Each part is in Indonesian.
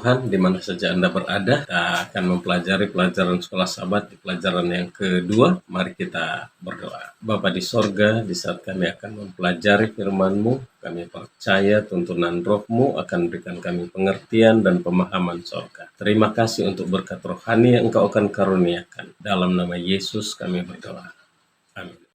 Tuhan, di mana saja Anda berada. Kita akan mempelajari pelajaran sekolah Sabat di pelajaran yang kedua. Mari kita berdoa. Bapa di sorga, di saat kami akan mempelajari firman-Mu, kami percaya tuntunan Roh-Mu akan berikan kami pengertian dan pemahaman sorga. Terima kasih untuk berkat rohani yang Engkau akan karuniakan. Dalam nama Yesus kami berdoa. Amin.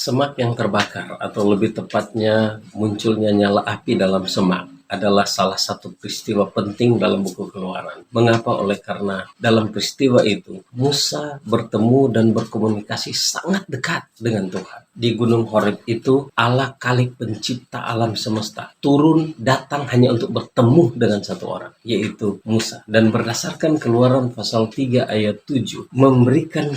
Semak yang terbakar, atau lebih tepatnya munculnya nyala api dalam semak, adalah salah satu peristiwa penting dalam buku Keluaran. Mengapa? Oleh karena dalam peristiwa itu, Musa bertemu dan berkomunikasi sangat dekat dengan Tuhan. Di Gunung Horeb itu, Allah Khalik pencipta alam semesta turun datang hanya untuk bertemu dengan satu orang, yaitu Musa. Dan berdasarkan Keluaran pasal 3 ayat 7, memberikan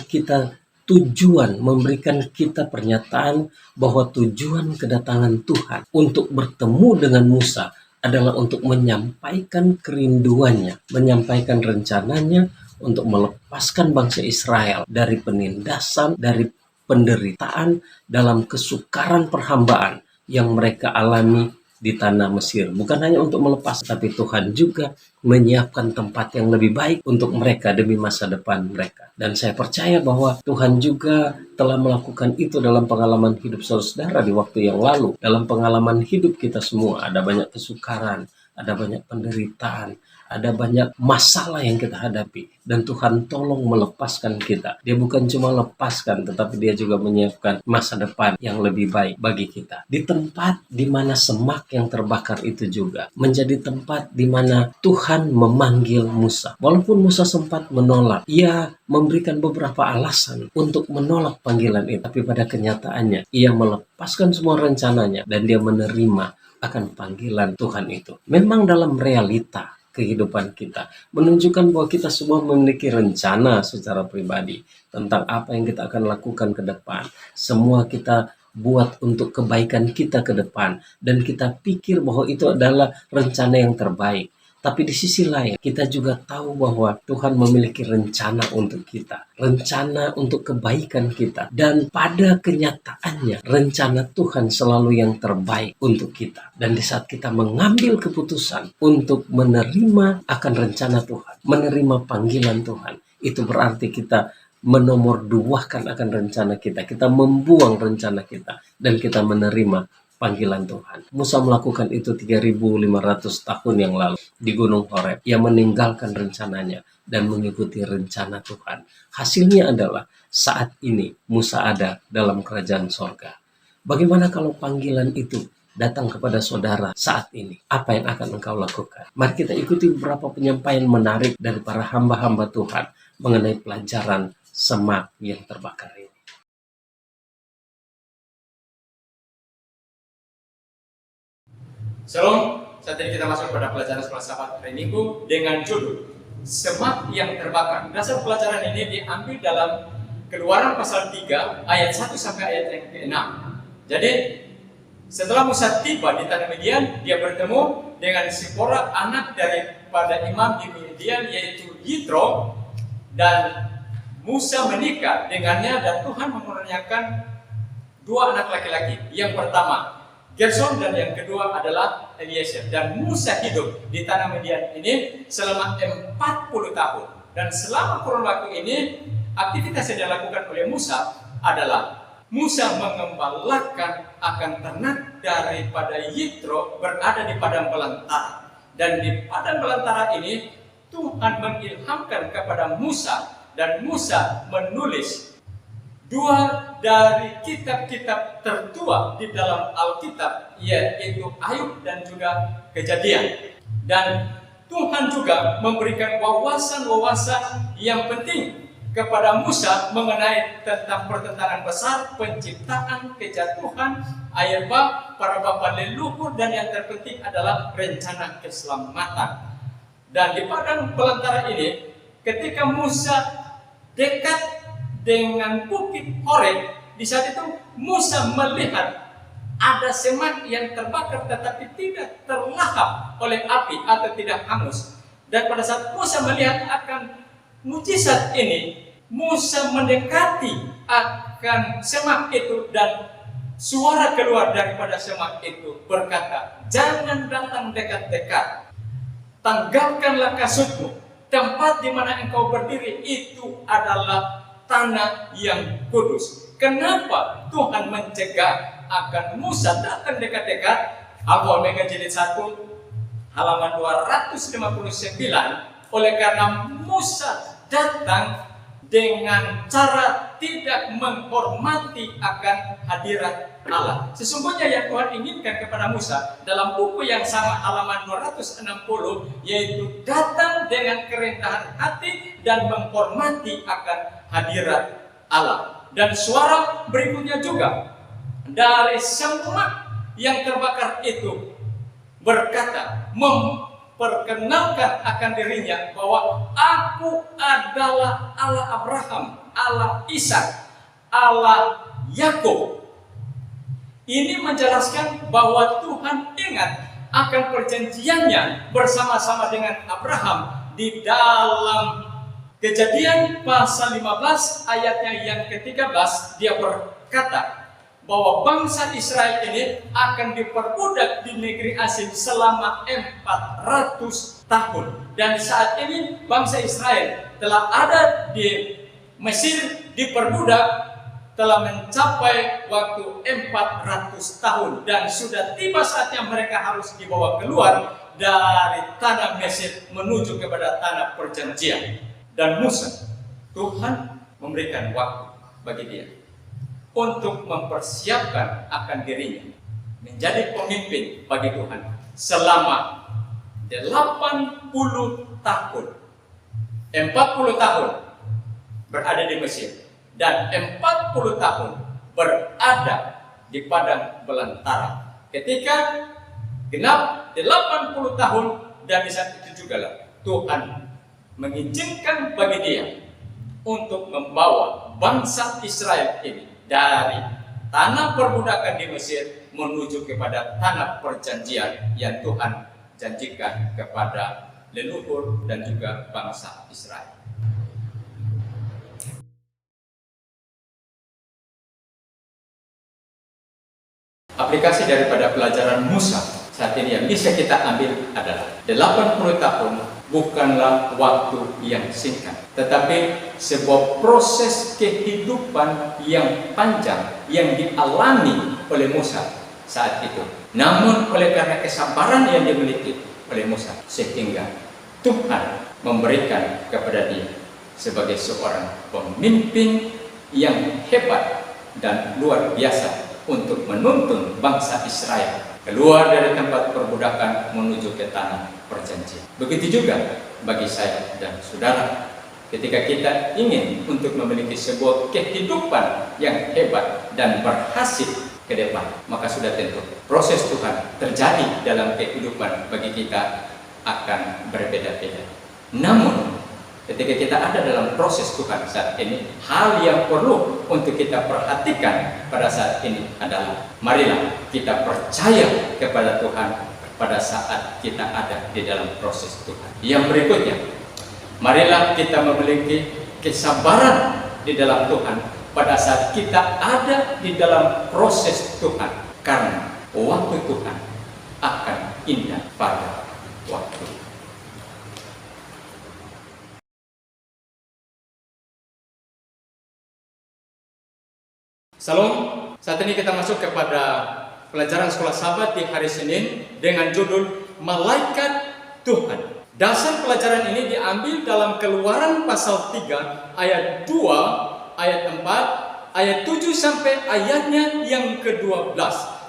kita pernyataan bahwa tujuan kedatangan Tuhan untuk bertemu dengan Musa adalah untuk menyampaikan kerinduannya, menyampaikan rencananya untuk melepaskan bangsa Israel dari penindasan, dari penderitaan dalam kesukaran perhambaan yang mereka alami di tanah Mesir. Bukan hanya untuk melepas, tapi Tuhan juga menyiapkan tempat yang lebih baik untuk mereka demi masa depan mereka. Dan saya percaya bahwa Tuhan juga telah melakukan itu dalam pengalaman hidup saudara di waktu yang lalu. Dalam pengalaman hidup kita semua ada banyak kesukaran, ada banyak penderitaan, ada banyak masalah yang kita hadapi. Dan Tuhan tolong melepaskan kita. Dia bukan cuma lepaskan, tetapi dia juga menyiapkan masa depan yang lebih baik bagi kita. Di tempat di mana semak yang terbakar itu juga menjadi tempat di mana Tuhan memanggil Musa. Walaupun Musa sempat menolak, ia memberikan beberapa alasan untuk menolak panggilan itu. Tapi pada kenyataannya, ia melepaskan semua rencananya dan dia menerima akan panggilan Tuhan itu. Memang dalam realita kehidupan kita menunjukkan bahwa kita semua memiliki rencana secara pribadi tentang apa yang kita akan lakukan ke depan. Semua kita buat untuk kebaikan kita ke depan dan kita pikir bahwa itu adalah rencana yang terbaik. Tapi di sisi lain, kita juga tahu bahwa Tuhan memiliki rencana untuk kita. Rencana untuk kebaikan kita. Dan pada kenyataannya, rencana Tuhan selalu yang terbaik untuk kita. Dan di saat kita mengambil keputusan untuk menerima akan rencana Tuhan, menerima panggilan Tuhan, itu berarti kita menomorduakan akan rencana kita. Kita membuang rencana kita. Dan kita menerima panggilan Tuhan. Musa melakukan itu 3.500 tahun yang lalu di Gunung Horeb. Ia meninggalkan rencananya dan mengikuti rencana Tuhan. Hasilnya adalah saat ini Musa ada dalam kerajaan sorga. Bagaimana kalau panggilan itu datang kepada saudara saat ini? Apa yang akan engkau lakukan? Mari kita ikuti beberapa penyampaian menarik dari para hamba-hamba Tuhan mengenai pelajaran semak yang terbakar ini. Shalom, saat ini kita masuk pada pelajaran sekolah Sabat hari Minggu dengan judul Semak yang Terbakar. Dasar pelajaran ini diambil dalam Keluaran pasal 3 ayat 1 sampai ayat yang ke-6. Jadi, setelah Musa tiba di tanah Midian, dia bertemu dengan Sipora, anak daripada imam di Midian, yaitu Yitro, dan Musa menikah dengannya dan Tuhan mengaruniakan dua anak laki-laki. Yang pertama Gerson dan yang kedua adalah Eliezer. Dan Musa hidup di tanah Midian ini selama 40 tahun. Dan selama kurun waktu ini, aktivitas yang dilakukan oleh Musa adalah Musa mengembalakan akan ternak daripada Yitro berada di padang belantara. Dan di padang belantara ini Tuhan mengilhamkan kepada Musa dan Musa menulis dua dari kitab-kitab tertua di dalam Alkitab, yaitu Ayub dan juga Kejadian. Dan Tuhan juga memberikan wawasan-wawasan yang penting kepada Musa mengenai tentang pertentangan besar, penciptaan, kejatuhan, air bah, para bapa leluhur, dan yang terpenting adalah rencana keselamatan. Dan di padang belantara ini, ketika Musa dekat dengan bukit Horeb, di saat itu Musa melihat ada semak yang terbakar tetapi tidak terlahap oleh api atau tidak hangus. Dan pada saat Musa melihat akan mujizat ini, Musa mendekati akan semak itu, dan suara keluar daripada semak itu berkata, jangan datang dekat-dekat, tanggalkanlah kasutmu, tempat di mana engkau berdiri itu adalah tanah yang kudus. Kenapa Tuhan mencegah akan Musa datang dekat-dekat? Alfa Omega jilid 1 halaman 259. Oleh karena Musa datang dengan cara tidak menghormati akan hadirat Allah. Sesungguhnya yang Tuhan inginkan kepada Musa dalam buku yang sama halaman 260, yaitu datang dengan kerendahan hati dan menghormati akan hadirat Allah. Dan suara berikutnya juga dari semak yang terbakar itu berkata, memperkenalkan akan dirinya bahwa aku adalah Allah Abraham, Allah Ishak, Allah Yakub. Ini menjelaskan bahwa Tuhan ingat akan perjanjiannya bersama-sama dengan Abraham di dalam Kejadian pasal 15 ayatnya yang ke-13. Dia berkata bahwa bangsa Israel ini akan diperbudak di negeri asing selama 400 tahun. Dan saat ini bangsa Israel telah ada di Mesir diperbudak telah mencapai waktu 400 tahun. Dan sudah tiba saatnya mereka harus dibawa keluar dari tanah Mesir menuju kepada tanah perjanjian. Dan Musa, Tuhan memberikan waktu bagi dia untuk mempersiapkan akan dirinya menjadi pemimpin bagi Tuhan selama 80 tahun. 40 tahun berada di Mesir dan 40 tahun berada di padang belantara. Ketika genap 80 tahun, dan di saat itu juga lah Tuhan mengizinkan bagi dia untuk membawa bangsa Israel ini dari tanah perbudakan di Mesir menuju kepada tanah perjanjian yang Tuhan janjikan kepada leluhur dan juga bangsa Israel. Aplikasi daripada pelajaran Musa saat ini yang bisa kita ambil adalah 80 tahun bukanlah waktu yang singkat, tetapi sebuah proses kehidupan yang panjang yang dialami oleh Musa saat itu. Namun oleh karena kesabaran yang dimiliki oleh Musa, sehingga Tuhan memberikan kepada dia sebagai seorang pemimpin yang hebat dan luar biasa untuk menuntun bangsa Israel keluar dari tempat perbudakan menuju ke tanah perjanjian. Begitu juga bagi saya dan saudara, ketika kita ingin untuk memiliki sebuah kehidupan yang hebat dan berhasil ke depan, maka sudah tentu proses Tuhan terjadi dalam kehidupan bagi kita akan berbeda-beda. Namun ketika kita ada dalam proses Tuhan saat ini, hal yang perlu untuk kita perhatikan pada saat ini adalah marilah kita percaya kepada Tuhan pada saat kita ada di dalam proses Tuhan. Yang berikutnya, marilah kita memiliki kesabaran di dalam Tuhan pada saat kita ada di dalam proses Tuhan, karena waktu Tuhan akan indah pada waktu. Salam, saat ini kita masuk kepada pelajaran sekolah sahabat di hari Senin dengan judul Malaikat Tuhan. Dasar pelajaran ini diambil dalam Keluaran pasal 3 ayat 2, ayat 4, ayat 7 sampai ayatnya yang ke-12.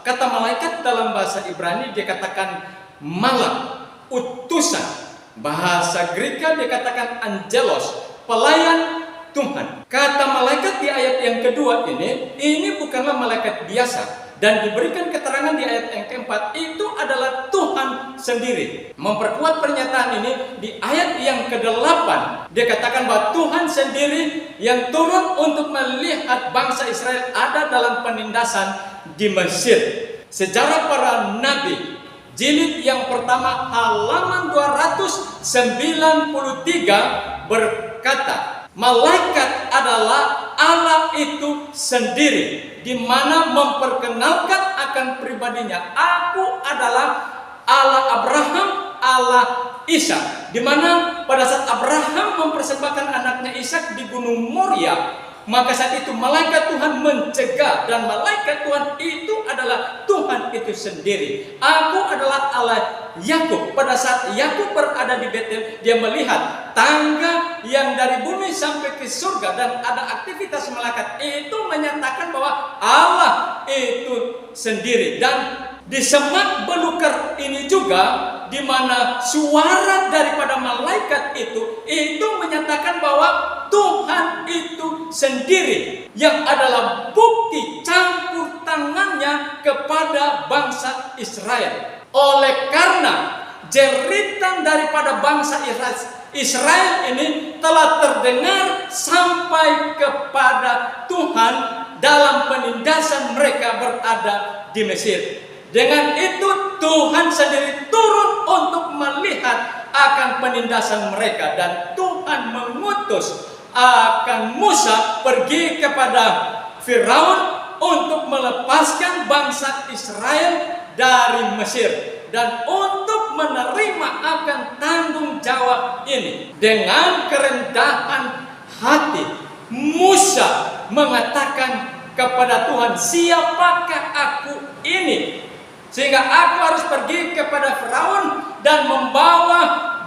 Kata malaikat dalam bahasa Ibrani dikatakan malak, utusan. Bahasa Greka dikatakan angelos, pelayan Tuhan. Kata malaikat di ayat yang kedua ini bukanlah malaikat biasa, dan diberikan keterangan di ayat yang keempat itu adalah Tuhan sendiri. Memperkuat pernyataan ini di ayat yang ke-8 dikatakan bahwa Tuhan sendiri yang turun untuk melihat bangsa Israel ada dalam penindasan di Mesir. Sejarah para nabi jilid yang pertama halaman 293 berkata, malaikat adalah Allah itu sendiri, di mana memperkenalkan akan pribadinya. Aku adalah Allah Abraham, Allah Ishak. Di mana pada saat Abraham mempersembahkan anaknya Ishak di Gunung Moria, maka saat itu malaikat Tuhan mencegah, dan malaikat Tuhan itu adalah Tuhan itu sendiri. Aku adalah Allah Yakub. Pada saat Yakub berada di Betel, dia melihat tangga yang dari bumi sampai ke surga, dan ada aktivitas malaikat itu menyatakan bahwa Allah itu sendiri. Dan di semak belukar ini juga, di mana suara daripada malaikat itu menyatakan bahwa Tuhan itu sendiri yang adalah bukti campur tangannya kepada bangsa Israel. Oleh karena jeritan daripada bangsa Israel ini telah terdengar sampai kepada Tuhan dalam penindasan mereka berada di Mesir. Dengan itu Tuhan sendiri turun untuk melihat akan penindasan mereka, dan Tuhan mengutus akan Musa pergi kepada Firaun untuk melepaskan bangsa Israel dari Mesir, dan untuk menerima akan tanggung jawab ini. Dengan kerendahan hati Musa mengatakan kepada Tuhan, siapakah aku ini sehingga aku harus pergi kepada Firaun dan membawa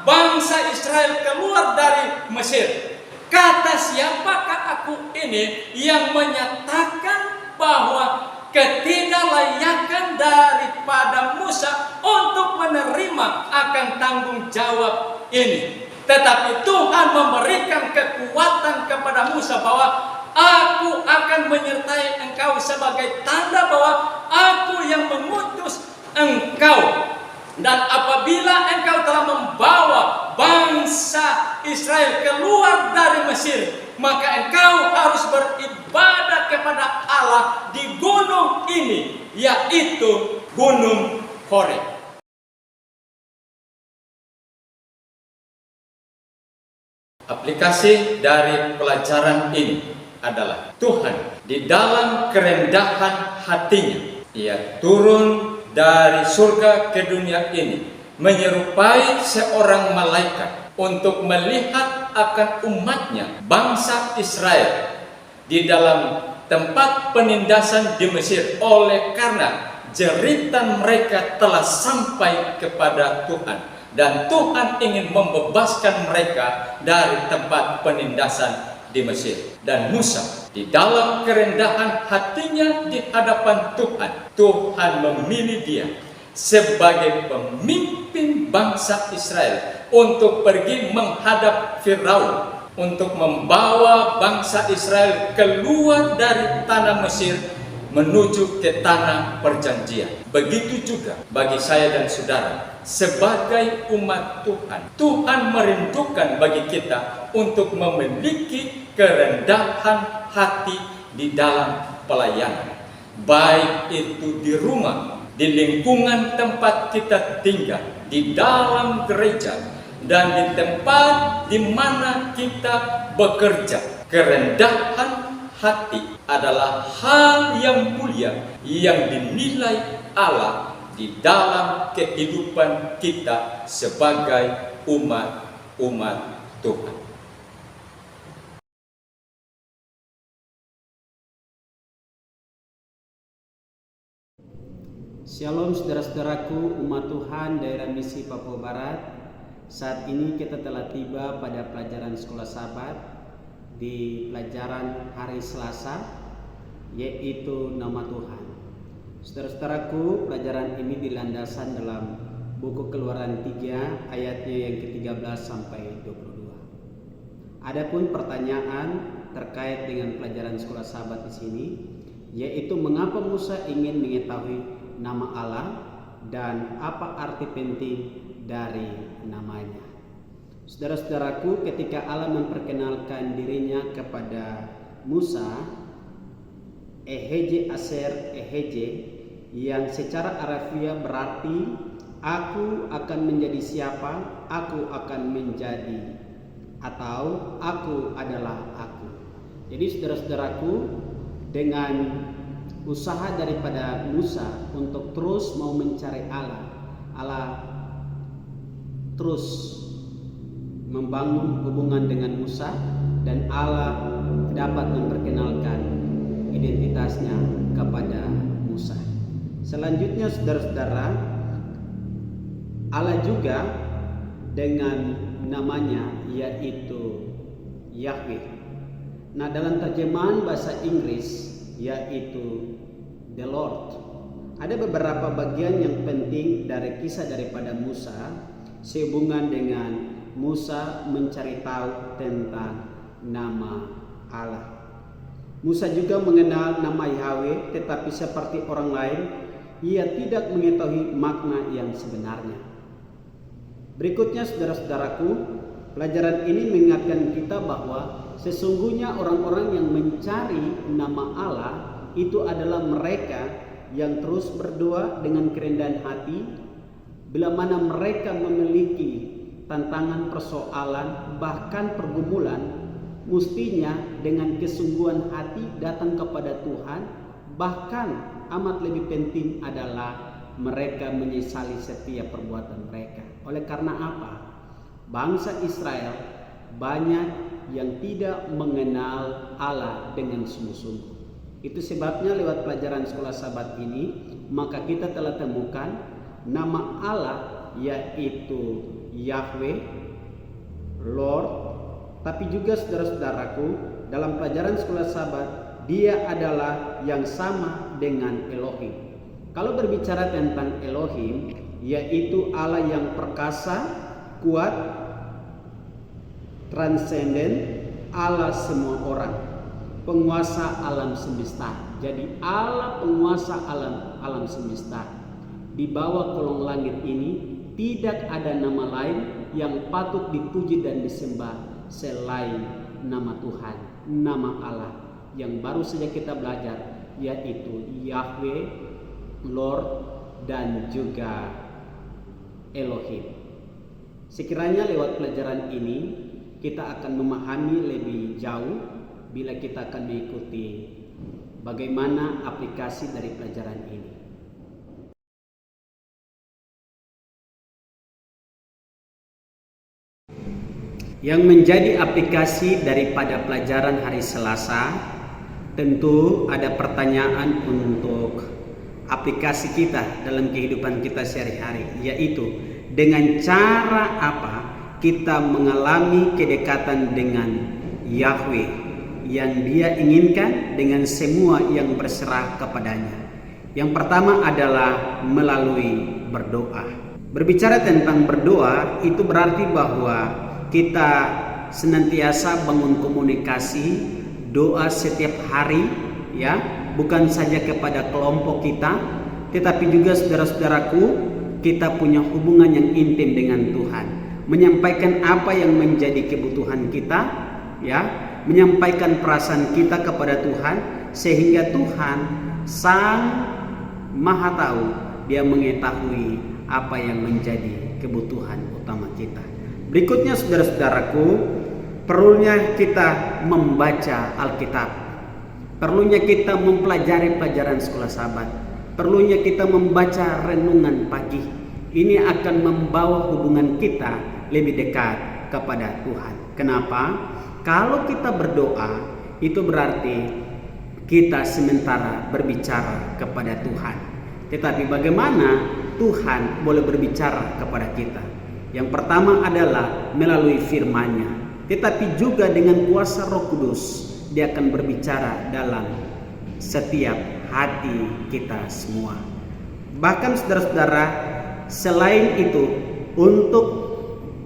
bangsa Israel keluar dari Mesir? Kata siapakah aku ini yang menyatakan bahwa ketidaklayakan daripada Musa untuk menerima akan tanggung jawab ini. Tetapi Tuhan memberikan kekuatan kepada Musa bahwa aku akan menyertai engkau sebagai tanda bahwa aku yang mengutus engkau. Dan apabila engkau telah membawa bangsa Israel keluar dari Mesir, maka engkau harus beribadah kepada Allah di gunung ini, yaitu Gunung Horeb. Aplikasi dari pelajaran ini adalah Tuhan di dalam kerendahan hatinya, Ia turun dari surga ke dunia ini menyerupai seorang malaikat untuk melihat akan umatnya, bangsa Israel, di dalam tempat penindasan di Mesir, oleh karena jeritan mereka telah sampai kepada Tuhan, dan Tuhan ingin membebaskan mereka dari tempat penindasan di Mesir. Dan Musa di dalam kerendahan hatinya di hadapan Tuhan, Tuhan memilih dia sebagai pemimpin bangsa Israel untuk pergi menghadap Firaun, untuk membawa bangsa Israel keluar dari tanah Mesir menuju ke tanah perjanjian. Begitu juga bagi saya dan saudara sebagai umat Tuhan. Tuhan merindukan bagi kita untuk memiliki kerendahan hati di dalam pelayanan, baik itu di rumah, di lingkungan tempat kita tinggal, di dalam gereja, dan di tempat di mana kita bekerja. Kerendahan hati adalah hal yang mulia yang dinilai Allah di dalam kehidupan kita sebagai umat Tuhan. Shalom saudara-saudaraku umat Tuhan daerah misi Papua Barat. Saat ini kita telah tiba pada pelajaran sekolah Sabat di pelajaran hari Selasa, yaitu nama Tuhan. Saudara-saudaraku, pelajaran ini dilandaskan dalam buku Keluaran 3 ayatnya yang ke-13 sampai 22. Adapun pertanyaan terkait dengan pelajaran sekolah Sabat di sini, yaitu mengapa Musa ingin mengetahui nama Allah dan apa arti penting dari namanya. Saudara-saudaraku, ketika Allah memperkenalkan dirinya kepada Musa, Eheje Aser Eheje, yang secara Arabiah berarti aku akan menjadi siapa, aku akan menjadi, atau aku adalah aku. Jadi saudara-saudaraku, dengan usaha daripada Musa untuk terus mau mencari Allah, Allah terus membangun hubungan dengan Musa, dan Allah dapat memperkenalkan identitasnya kepada Musa. Selanjutnya saudara-saudara, Allah juga dengan namanya yaitu Yahweh. Nah, dalam terjemahan bahasa Inggris yaitu The Lord. Ada beberapa bagian yang penting dari kisah daripada Musa sehubungan dengan Musa mencari tahu tentang nama Allah. Musa juga mengenal nama Yahweh, tetapi seperti orang lain, ia tidak mengetahui makna yang sebenarnya. Berikutnya saudara-saudaraku, pelajaran ini mengingatkan kita bahwa sesungguhnya orang-orang yang mencari nama Allah itu adalah mereka yang terus berdoa dengan kerendahan hati. Bila mana mereka memiliki tantangan, persoalan, bahkan pergumulan, mestinya dengan kesungguhan hati datang kepada Tuhan. Bahkan amat lebih penting adalah mereka menyesali setiap perbuatan mereka. Oleh karena apa? Bangsa Israel banyak yang tidak mengenal Allah dengan sungguh-sungguh. Itu sebabnya lewat pelajaran sekolah Sabat ini, maka kita telah temukan nama Allah yaitu Yahweh, Lord. Tapi juga saudara-saudaraku, dalam pelajaran sekolah Sabat, dia adalah yang sama dengan Elohim. Kalau berbicara tentang Elohim, yaitu Allah yang perkasa, kuat, transenden, Allah semua orang, penguasa alam semesta. Jadi Allah penguasa alam semesta. Di bawah kolong langit ini tidak ada nama lain yang patut dipuji dan disembah selain nama Tuhan, nama Allah yang baru saja kita belajar, yaitu Yahweh, Lord, dan juga Elohim. Sekiranya lewat pelajaran ini kita akan memahami lebih jauh bila kita akan mengikuti bagaimana aplikasi dari pelajaran ini. Yang menjadi aplikasi daripada pelajaran hari Selasa, tentu ada pertanyaan untuk aplikasi kita dalam kehidupan kita sehari-hari, yaitu dengan cara apa kita mengalami kedekatan dengan Yahweh yang Dia inginkan dengan semua yang berserah kepadanya. Yang pertama adalah melalui berdoa. Berbicara tentang berdoa itu berarti bahwa kita senantiasa bangun komunikasi doa setiap hari, ya, bukan saja kepada kelompok kita, tetapi juga saudara-saudaraku, kita punya hubungan yang intim dengan Tuhan, menyampaikan apa yang menjadi kebutuhan kita, ya, menyampaikan perasaan kita kepada Tuhan, sehingga Tuhan Sang Maha Tahu, Dia mengetahui apa yang menjadi kebutuhan utama kita. Berikutnya saudara-saudaraku, perlunya kita membaca Alkitab, perlunya kita mempelajari pelajaran sekolah Sabat, perlunya kita membaca renungan pagi. Ini akan membawa hubungan kita lebih dekat kepada Tuhan. Kenapa? Kalau kita berdoa, itu berarti kita sementara berbicara kepada Tuhan. Tetapi bagaimana Tuhan boleh berbicara kepada kita? Yang pertama adalah melalui firman-Nya, tetapi juga dengan kuasa Roh Kudus. Dia akan berbicara dalam setiap hati kita semua. Bahkan saudara-saudara, selain itu, untuk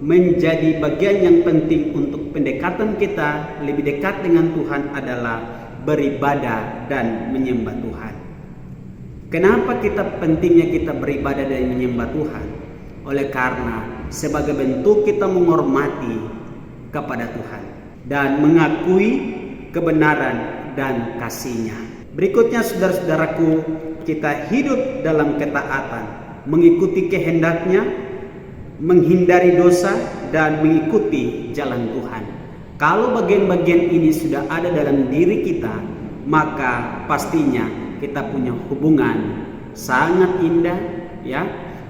menjadi bagian yang penting untuk pendekatan kita lebih dekat dengan Tuhan adalah beribadah dan menyembah Tuhan. Kenapa pentingnya kita beribadah dan menyembah Tuhan? Oleh karena sebagai bentuk kita menghormati kepada Tuhan dan mengakui kebenaran dan kasih-Nya. Berikutnya saudara-saudaraku, kita hidup dalam ketaatan, mengikuti kehendak-Nya, menghindari dosa dan mengikuti jalan Tuhan. Kalau bagian-bagian ini sudah ada dalam diri kita, maka pastinya kita punya hubungan sangat indah, ya,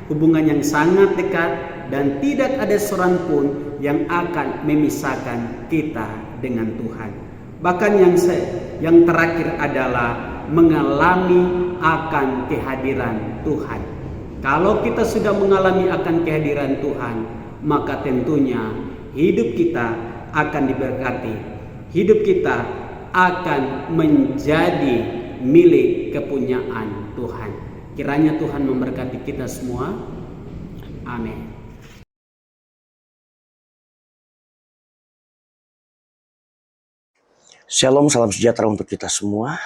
hubungan yang sangat dekat, dan tidak ada seorang pun yang akan memisahkan kita dengan Tuhan. Bahkan yang terakhir adalah mengalami akan kehadiran Tuhan. Kalau kita sudah mengalami akan kehadiran Tuhan, maka tentunya hidup kita akan diberkati. Hidup kita akan menjadi milik kepunyaan Tuhan. Kiranya Tuhan memberkati kita semua. Amin. Shalom, salam sejahtera untuk kita semua.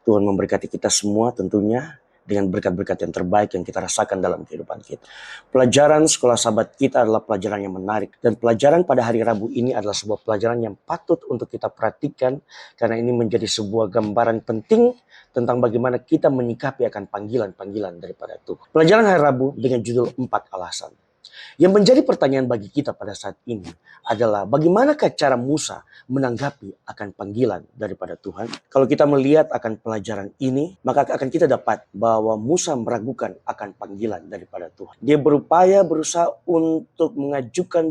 Tuhan memberkati kita semua tentunya dengan berkat-berkat yang terbaik yang kita rasakan dalam kehidupan kita. Pelajaran sekolah sahabat kita adalah pelajaran yang menarik. Dan pelajaran pada hari Rabu ini adalah sebuah pelajaran yang patut untuk kita perhatikan. Karena ini menjadi sebuah gambaran penting tentang bagaimana kita menyikapi akan panggilan-panggilan daripada Tuhan. Pelajaran hari Rabu dengan judul 4 alasan. Yang menjadi pertanyaan bagi kita pada saat ini adalah bagaimanakah cara Musa menanggapi akan panggilan daripada Tuhan? Kalau kita melihat akan pelajaran ini, maka akan kita dapat bahwa Musa meragukan akan panggilan daripada Tuhan. Dia berusaha untuk mengajukan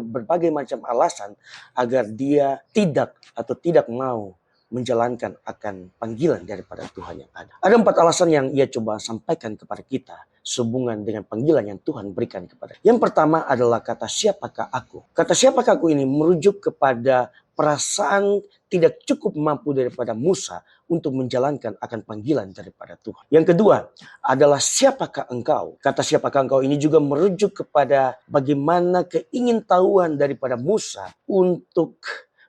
berbagai macam alasan agar dia tidak mau menjalankan akan panggilan daripada Tuhan yang ada. Ada 4 alasan yang ia coba sampaikan kepada kita sehubungan dengan panggilan yang Tuhan berikan kepada. Yang pertama adalah kata siapakah aku. Kata siapakah aku ini merujuk kepada perasaan tidak cukup mampu daripada Musa untuk menjalankan akan panggilan daripada Tuhan. Yang kedua adalah siapakah engkau. Kata siapakah engkau ini juga merujuk kepada bagaimana keingintahuan daripada Musa untuk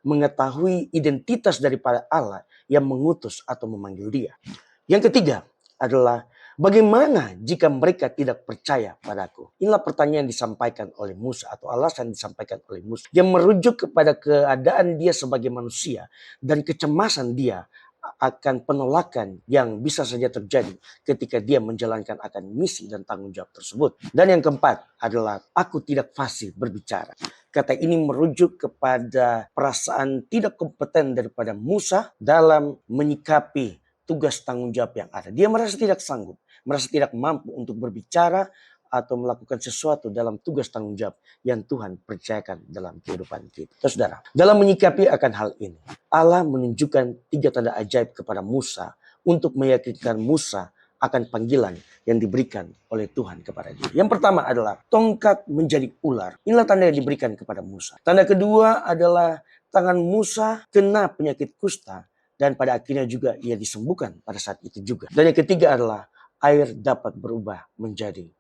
mengetahui identitas daripada Allah yang mengutus atau memanggil dia. Yang ketiga adalah bagaimana jika mereka tidak percaya padaku? Inilah pertanyaan yang disampaikan oleh Musa atau alasan disampaikan oleh Musa yang merujuk kepada keadaan dia sebagai manusia dan kecemasan dia akan penolakan yang bisa saja terjadi ketika dia menjalankan akan misi dan tanggung jawab tersebut. Dan yang keempat adalah aku tidak fasih berbicara. Kata ini merujuk kepada perasaan tidak kompeten daripada Musa dalam menyikapi tugas tanggung jawab yang ada. Dia merasa tidak sanggup, merasa tidak mampu untuk berbicara atau melakukan sesuatu dalam tugas tanggung jawab yang Tuhan percayakan dalam kehidupan kita. Saudara, dalam menyikapi akan hal ini, Allah menunjukkan 3 tanda ajaib kepada Musa untuk meyakinkan Musa akan panggilan yang diberikan oleh Tuhan kepada dia. Yang pertama adalah tongkat menjadi ular. Inilah tanda yang diberikan kepada Musa. Tanda kedua adalah tangan Musa kena penyakit kusta dan pada akhirnya juga ia disembuhkan pada saat itu juga. Dan yang ketiga adalah air dapat berubah menjadi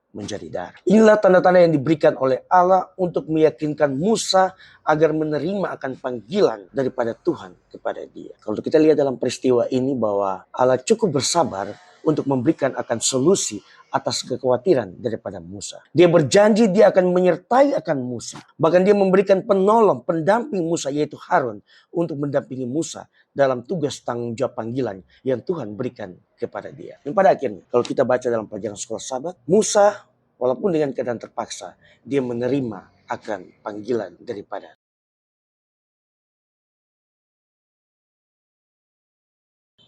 darah. Inilah tanda-tanda yang diberikan oleh Allah untuk meyakinkan Musa agar menerima akan panggilan daripada Tuhan kepada dia. Kalau kita lihat dalam peristiwa ini bahwa Allah cukup bersabar untuk memberikan akan solusi atas kekhawatiran daripada Musa. Dia berjanji dia akan menyertai akan Musa. Bahkan dia memberikan penolong, pendamping Musa yaitu Harun untuk mendampingi Musa dalam tugas tanggung jawab panggilan yang Tuhan berikan kepada dia. Dan pada akhirnya kalau kita baca dalam pelajaran sekolah sahabat, Musa walaupun dengan keadaan terpaksa dia menerima akan panggilan daripada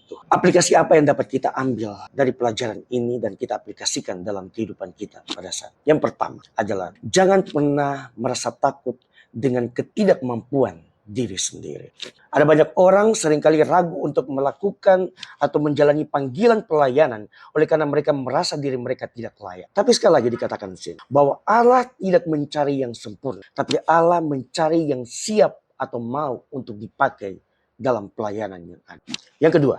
Tuhan. Aplikasi apa yang dapat kita ambil dari pelajaran ini dan kita aplikasikan dalam kehidupan kita pada saat? Yang pertama adalah jangan pernah merasa takut dengan ketidakmampuan diri sendiri. Ada banyak orang seringkali ragu untuk melakukan atau menjalani panggilan pelayanan oleh karena mereka merasa diri mereka tidak layak. Tapi sekali lagi dikatakan di sini bahwa Allah tidak mencari yang sempurna, tapi Allah mencari yang siap atau mau untuk dipakai dalam pelayanan yang ada. Yang kedua,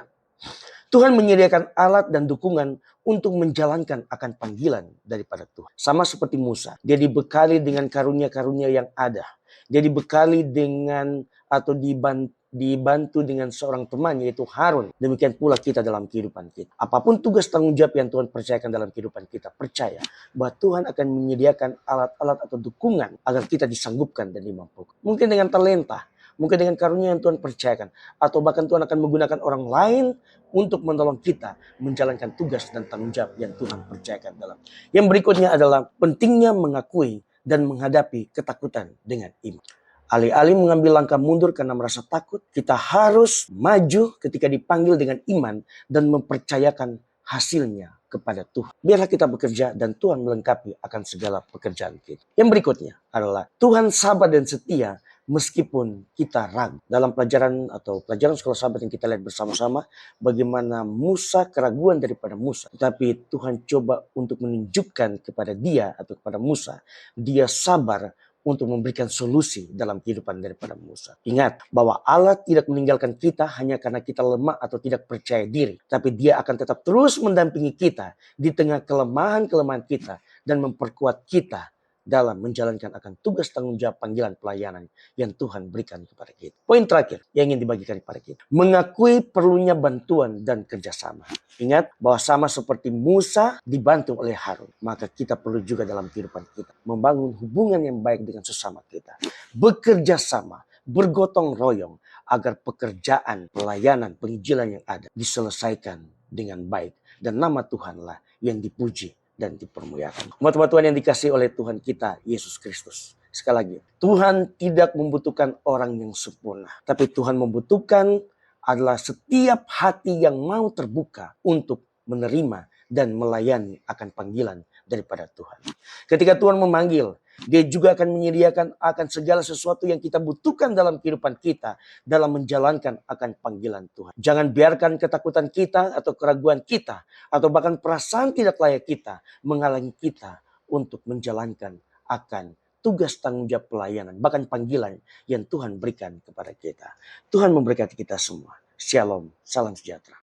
Tuhan menyediakan alat dan dukungan untuk menjalankan akan panggilan daripada Tuhan. Sama seperti Musa, dia dibekali dengan karunia-karunia yang ada. Dia dibekali dengan atau dibantu dengan seorang teman yaitu Harun. Demikian pula kita dalam kehidupan kita. Apapun tugas tanggung jawab yang Tuhan percayakan dalam kehidupan kita, percaya bahwa Tuhan akan menyediakan alat-alat atau dukungan agar kita disanggupkan dan dimampukan. Mungkin dengan talenta, mungkin dengan karunia yang Tuhan percayakan. Atau bahkan Tuhan akan menggunakan orang lain untuk menolong kita menjalankan tugas dan tanggung jawab yang Tuhan percayakan dalam. Yang berikutnya adalah pentingnya mengakui dan menghadapi ketakutan dengan iman. Alih-alih mengambil langkah mundur karena merasa takut, kita harus maju ketika dipanggil dengan iman dan mempercayakan hasilnya kepada Tuhan. Biarlah kita bekerja dan Tuhan melengkapi akan segala pekerjaan kita. Yang berikutnya adalah Tuhan sabar dan setia meskipun kita ragu. Dalam pelajaran sekolah sahabat yang kita lihat bersama-sama, bagaimana Musa, keraguan daripada Musa. Tetapi Tuhan coba untuk menunjukkan kepada dia atau kepada Musa, dia sabar untuk memberikan solusi dalam kehidupan daripada Musa. Ingat bahwa Allah tidak meninggalkan kita hanya karena kita lemah atau tidak percaya diri. Tapi dia akan tetap terus mendampingi kita di tengah kelemahan-kelemahan kita dan memperkuat kita dalam menjalankan akan tugas tanggung jawab panggilan pelayanan yang Tuhan berikan kepada kita. Poin terakhir yang ingin dibagikan kepada kita. Mengakui perlunya bantuan dan kerjasama. Ingat bahwa sama seperti Musa dibantu oleh Harun. Maka kita perlu juga dalam kehidupan kita membangun hubungan yang baik dengan sesama kita. Bekerja sama, bergotong royong agar pekerjaan, pelayanan, penginjilan yang ada diselesaikan dengan baik. Dan nama Tuhanlah yang dipuji dan dipermuliakan. Umat-umat Tuhan yang dikasihi oleh Tuhan kita, Yesus Kristus. Sekali lagi, Tuhan tidak membutuhkan orang yang sempurna. Tapi Tuhan membutuhkan adalah setiap hati yang mau terbuka untuk menerima dan melayani akan panggilan daripada Tuhan. Ketika Tuhan memanggil, dia juga akan menyediakan akan segala sesuatu yang kita butuhkan dalam kehidupan kita dalam menjalankan akan panggilan Tuhan. Jangan biarkan ketakutan kita atau keraguan kita atau bahkan perasaan tidak layak kita menghalangi kita untuk menjalankan akan tugas tanggung jawab pelayanan, bahkan panggilan yang Tuhan berikan kepada kita. Tuhan memberkati kita semua. Shalom, salam sejahtera.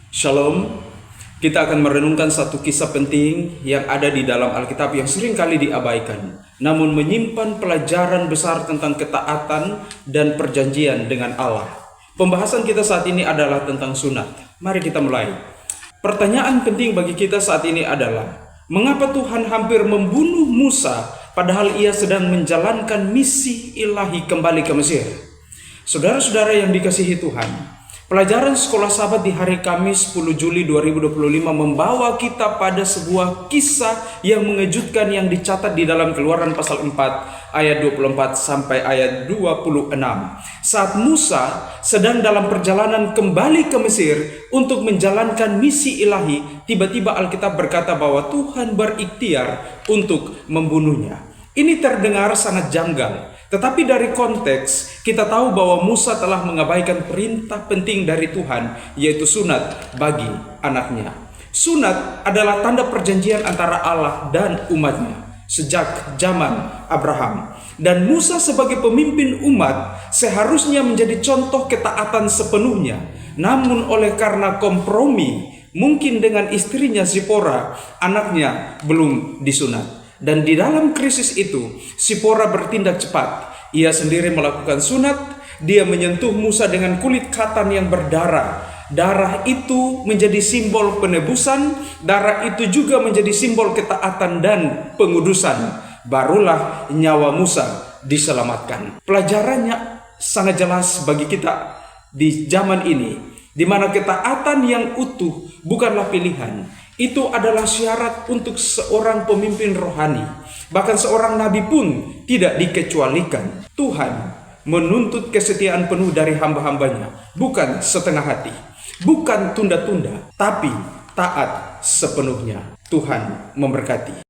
Shalom. Kita akan merenungkan satu kisah penting yang ada di dalam Alkitab yang sering kali diabaikan, namun menyimpan pelajaran besar tentang ketaatan dan perjanjian dengan Allah. Pembahasan kita saat ini adalah tentang sunat. Mari kita mulai. Pertanyaan penting bagi kita saat ini adalah, mengapa Tuhan hampir membunuh Musa padahal ia sedang menjalankan misi ilahi kembali ke Mesir? Saudara-saudara yang dikasihi Tuhan, pelajaran sekolah sahabat di hari Kamis 10 Juli 2025 membawa kita pada sebuah kisah yang mengejutkan yang dicatat di dalam Keluaran pasal 4 ayat 24 sampai ayat 26. Saat Musa sedang dalam perjalanan kembali ke Mesir untuk menjalankan misi ilahi, tiba-tiba Alkitab berkata bahwa Tuhan berikhtiar untuk membunuhnya. Ini terdengar sangat janggal. Tetapi dari konteks, kita tahu bahwa Musa telah mengabaikan perintah penting dari Tuhan, yaitu sunat bagi anaknya. Sunat adalah tanda perjanjian antara Allah dan umatnya sejak zaman Abraham. Dan Musa sebagai pemimpin umat seharusnya menjadi contoh ketaatan sepenuhnya. Namun oleh karena kompromi, mungkin dengan istrinya Zipora, anaknya belum disunat. Dan di dalam krisis itu, Zipora bertindak cepat. Ia sendiri melakukan sunat. Dia menyentuh Musa dengan kulit katan yang berdarah. Darah itu menjadi simbol penebusan. Darah itu juga menjadi simbol ketaatan dan pengudusan. Barulah nyawa Musa diselamatkan. Pelajarannya sangat jelas bagi kita di zaman ini, di mana ketaatan yang utuh bukanlah pilihan. Itu adalah syarat untuk seorang pemimpin rohani. Bahkan seorang nabi pun tidak dikecualikan. Tuhan menuntut kesetiaan penuh dari hamba-hambanya, bukan setengah hati, bukan tunda-tunda, tapi taat sepenuhnya. Tuhan memberkati.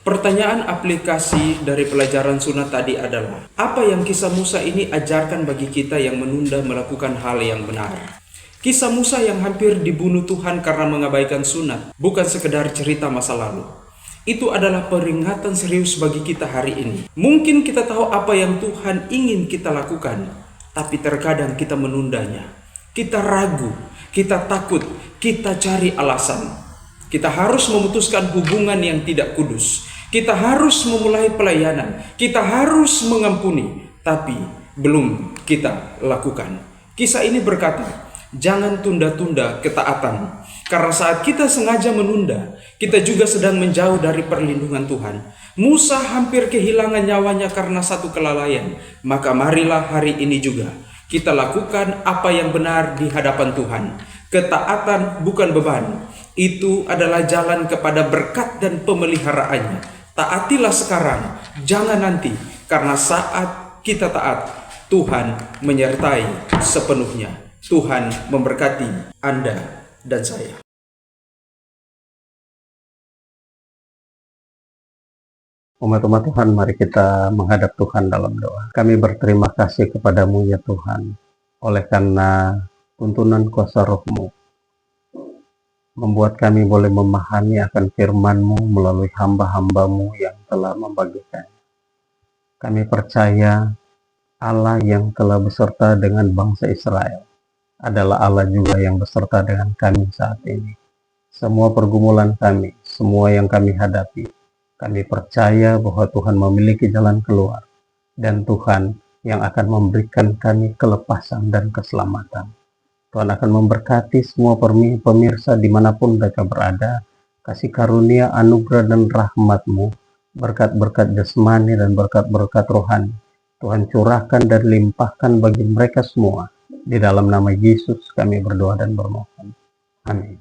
Pertanyaan aplikasi dari pelajaran sunat tadi adalah, apa yang kisah Musa ini ajarkan bagi kita yang menunda melakukan hal yang benar? Kisah Musa yang hampir dibunuh Tuhan karena mengabaikan sunat bukan sekedar cerita masa lalu. Itu adalah peringatan serius bagi kita hari ini. Mungkin kita tahu apa yang Tuhan ingin kita lakukan, tapi terkadang kita menundanya. Kita ragu, kita takut, kita cari alasan. Kita harus memutuskan hubungan yang tidak kudus. Kita harus memulai pelayanan. Kita harus mengampuni. Tapi belum kita lakukan. Kisah ini berkata, jangan tunda-tunda ketaatan. Karena saat kita sengaja menunda, kita juga sedang menjauh dari perlindungan Tuhan. Musa hampir kehilangan nyawanya karena satu kelalaian. Maka marilah hari ini juga Kita lakukan apa yang benar di hadapan Tuhan. Ketaatan bukan beban. Itu adalah jalan kepada berkat dan pemeliharaannya. Taatilah sekarang, jangan nanti. Karena saat kita taat, Tuhan menyertai sepenuhnya. Tuhan memberkati Anda dan saya. Umat-umat Tuhan, mari kita menghadap Tuhan dalam doa. Kami berterima kasih kepadamu ya Tuhan, oleh karena tuntunan kuasa roh-Mu, membuat kami boleh memahami akan firman-Mu melalui hamba-hamba-Mu yang telah membagikan. Kami percaya Allah yang telah beserta dengan bangsa Israel adalah Allah juga yang beserta dengan kami saat ini. Semua pergumulan kami, semua yang kami hadapi, kami percaya bahwa Tuhan memiliki jalan keluar, dan Tuhan yang akan memberikan kami kelepasan dan keselamatan. Tuhan akan memberkati semua pemirsa dimanapun mereka berada. Kasih karunia, anugerah, dan rahmat-Mu, berkat-berkat jasmani dan berkat-berkat rohani, Tuhan curahkan dan limpahkan bagi mereka semua. Di dalam nama Yesus kami berdoa dan bermohon. Amin.